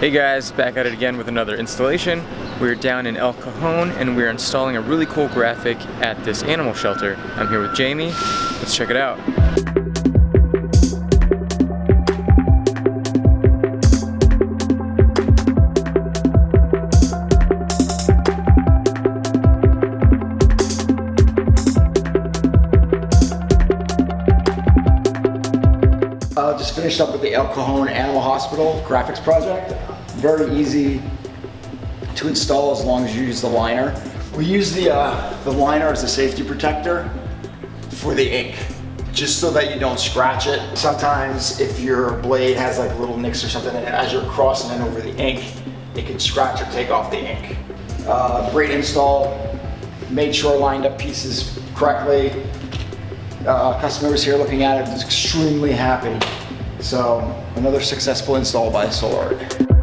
Hey guys, back at it again with another installation. We're down in El Cajon and we're installing a really cool graphic at this animal shelter. I'm here with Jamie. Let's check it out. Just finished up with the El Cajon Animal Hospital graphics project. Very easy to install as long as you use the liner. We use the liner as a safety protector for the ink, just so that you don't scratch it. Sometimes if your blade has like little nicks or something, and as you're crossing it over the ink, it can scratch or take off the ink. Great install, made sure I lined up pieces correctly. Customer was here looking at it, was extremely happy. So another successful install by Solar Art.